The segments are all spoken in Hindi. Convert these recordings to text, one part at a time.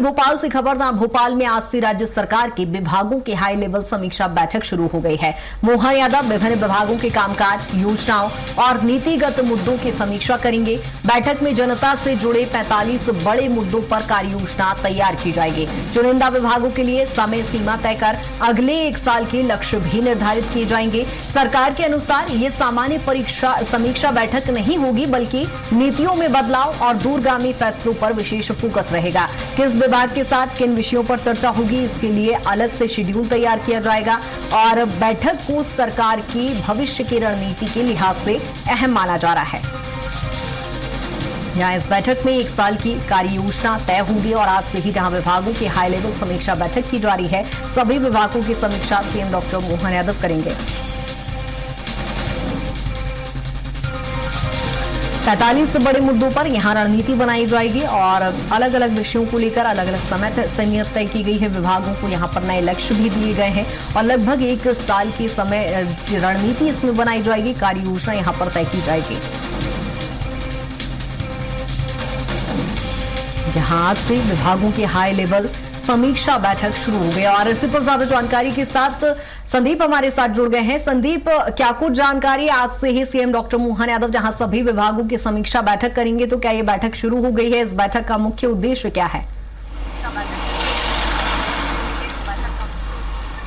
भोपाल से खबर, जहां भोपाल में आज से राज्य सरकार के विभागों की हाई लेवल समीक्षा बैठक शुरू हो गई है। मोहन यादव विभिन्न विभागों के कामकाज, योजनाओं और नीतिगत मुद्दों की समीक्षा करेंगे। बैठक में जनता से जुड़े 45 बड़े मुद्दों पर कार्य योजना तैयार की जाएगी। चुनिंदा विभागों के लिए समय सीमा तय कर अगले 1 साल के लक्ष्य भी निर्धारित किए जाएंगे। सरकार के अनुसार ये सामान्य समीक्षा बैठक नहीं होगी, बल्कि नीतियों में बदलाव और दूरगामी फैसलों पर विशेष फोकस रहेगा। किस विभाग के साथ किन विषयों पर चर्चा होगी, इसके लिए अलग से शेड्यूल तैयार किया जाएगा और बैठक को सरकार की भविष्य की रणनीति के लिहाज से अहम माना जा रहा है। यहाँ इस बैठक में 1 साल की कार्य योजना तय होगी और आज से ही जहां विभागों की हाई लेवल समीक्षा बैठक की जा रही है, सभी विभागों की समीक्षा सीएम डॉक्टर मोहन यादव करेंगे। 45 बड़े मुद्दों पर यहां रणनीति बनाई जाएगी और अलग अलग विषयों को लेकर अलग अलग समय सीमा तय की गई है। विभागों को यहां पर नए लक्ष्य भी दिए गए हैं और लगभग 1 साल की समय रणनीति इसमें बनाई जाएगी। कार्य योजना यहां पर तय की जाएगी, जहां आज से विभागों की हाई लेवल समीक्षा बैठक शुरू हो गई। और इसी पर ज्यादा जानकारी के साथ संदीप हमारे साथ जुड़ गए हैं। संदीप, क्या कुछ जानकारी? आज से ही सीएम डॉक्टर मोहन यादव जहां सभी विभागों की समीक्षा बैठक करेंगे, तो क्या ये बैठक शुरू हो गई है? इस बैठक का मुख्य उद्देश्य क्या है?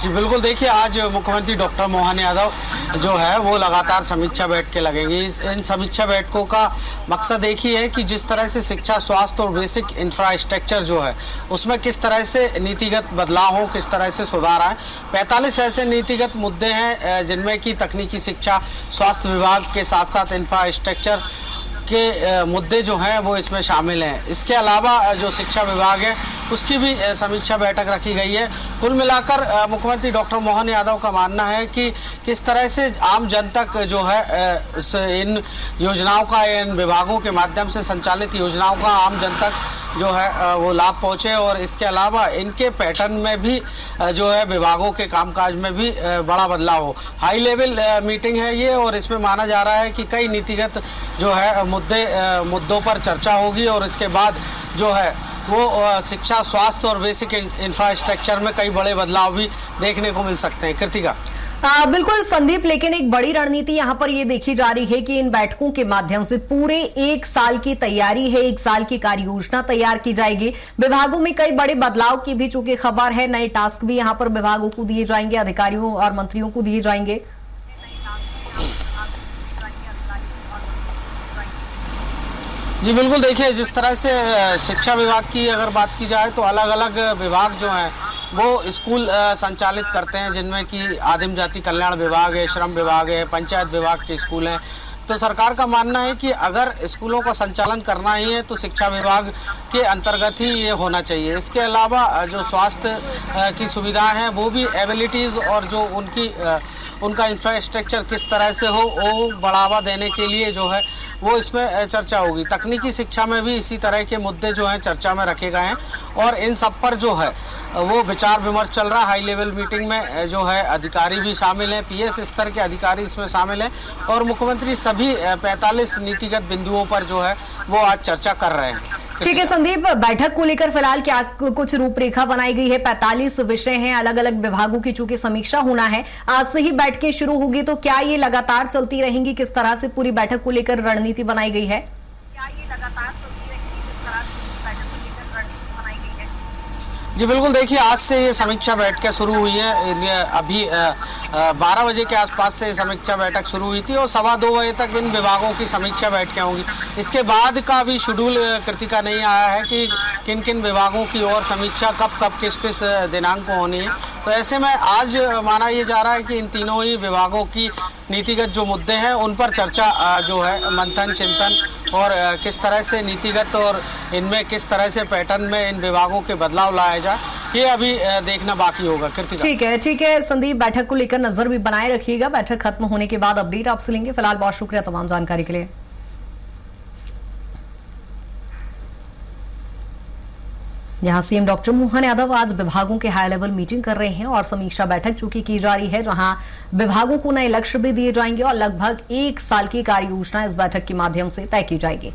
जी बिल्कुल, देखिए आज मुख्यमंत्री डॉक्टर मोहन यादव जो है वो लगातार समीक्षा बैठकें लगेंगी। इन समीक्षा बैठकों का मकसद एक ही है कि जिस तरह से शिक्षा, स्वास्थ्य और बेसिक इंफ्रास्ट्रक्चर जो है उसमें किस तरह से नीतिगत बदलाव हो, किस तरह से सुधार आए। 45 ऐसे नीतिगत मुद्दे हैं जिनमें कि तकनीकी शिक्षा, स्वास्थ्य विभाग के साथ साथ इंफ्रास्ट्रक्चर के मुद्दे जो हैं वो इसमें शामिल हैं। इसके अलावा जो शिक्षा विभाग है उसकी भी समीक्षा बैठक रखी गई है। कुल मिलाकर मुख्यमंत्री डॉक्टर मोहन यादव का मानना है कि किस तरह से आम जन तक जो है इन योजनाओं का, इन विभागों के माध्यम से संचालित योजनाओं का आम जन तक जो है वो लाभ पहुंचे और इसके अलावा इनके पैटर्न में भी जो है विभागों के कामकाज में भी बड़ा बदलाव हो। हाई लेवल मीटिंग है ये और इसमें माना जा रहा है कि कई नीतिगत जो है मुद्दों पर चर्चा होगी और इसके बाद जो है वो शिक्षा, स्वास्थ्य और बेसिक इंफ्रास्ट्रक्चर में कई बड़े बदलाव भी देखने को मिल सकते हैं। कृतिका। बिल्कुल संदीप, लेकिन एक बड़ी रणनीति यहां पर यह देखी जा रही है कि इन बैठकों के माध्यम से पूरे 1 साल की तैयारी है, 1 साल की कार्य योजना तैयार की जाएगी। विभागों में कई बड़े बदलाव की भी चूंकि खबर है, नए टास्क भी यहां पर विभागों को दिए जाएंगे, अधिकारियों और मंत्रियों को दिए जाएंगे। जी बिल्कुल, देखिए जिस तरह से शिक्षा विभाग की अगर बात की जाए तो अलग अलग विभाग जो हैं वो स्कूल संचालित करते हैं, जिनमें कि आदिम जाति कल्याण विभाग है, श्रम विभाग है, पंचायत विभाग के स्कूल हैं। तो सरकार का मानना है कि अगर स्कूलों का संचालन करना ही है तो शिक्षा विभाग के अंतर्गत ही ये होना चाहिए। इसके अलावा जो स्वास्थ्य की सुविधाएं हैं वो भी एबिलिटीज़ और जो उनका इंफ्रास्ट्रक्चर किस तरह से हो वो बढ़ावा देने के लिए जो है वो इसमें चर्चा होगी। तकनीकी शिक्षा में भी इसी तरह के मुद्दे जो हैं चर्चा में रखे गए हैं और इन सब पर जो है वो विचार विमर्श चल रहा है। हाई लेवल मीटिंग में जो है अधिकारी भी शामिल हैं, पीएस स्तर के अधिकारी इसमें शामिल हैं और मुख्यमंत्री सभी 45 नीतिगत बिंदुओं पर जो है वो आज चर्चा कर रहे हैं। ठीक है संदीप, बैठक को लेकर फिलहाल क्या कुछ रूपरेखा बनाई गई है? 45 विषय हैं, अलग अलग विभागों की चूंकि समीक्षा होना है, आज से ही बैठकें शुरू होगी, तो क्या ये लगातार चलती रहेंगी? किस तरह से पूरी बैठक को लेकर रणनीति बनाई गई है? जी बिल्कुल, देखिए आज से ये समीक्षा बैठकें शुरू हुई है। अभी 12 बजे के आसपास से समीक्षा बैठक शुरू हुई थी और 2:15 बजे तक इन विभागों की समीक्षा बैठकें होंगी। इसके बाद का भी शेड्यूल कृतिका नहीं आया है कि किन किन विभागों की और समीक्षा कब किस किस दिनांक को होनी है। तो ऐसे में आज माना ये जा रहा है कि इन तीनों ही विभागों की नीतिगत जो मुद्दे हैं उन पर चर्चा जो है, मंथन, चिंतन और किस तरह से नीतिगत और इनमें किस तरह से पैटर्न में इन विभागों के बदलाव लाया जाए, ये अभी देखना बाकी होगा। कृतिका। ठीक है संदीप, बैठक को लेकर नजर भी बनाए रखिएगा। बैठक खत्म होने के बाद अपडेट आपसे लेंगे। फिलहाल बहुत शुक्रिया तमाम जानकारी के लिए। जहां सीएम डॉक्टर मोहन यादव आज विभागों के हाई लेवल मीटिंग कर रहे हैं और समीक्षा बैठक चूंकि की जा रही है, जहां विभागों को नए लक्ष्य भी दिए जाएंगे और लगभग 1 साल की कार्य योजना इस बैठक के माध्यम से तय की जाएगी।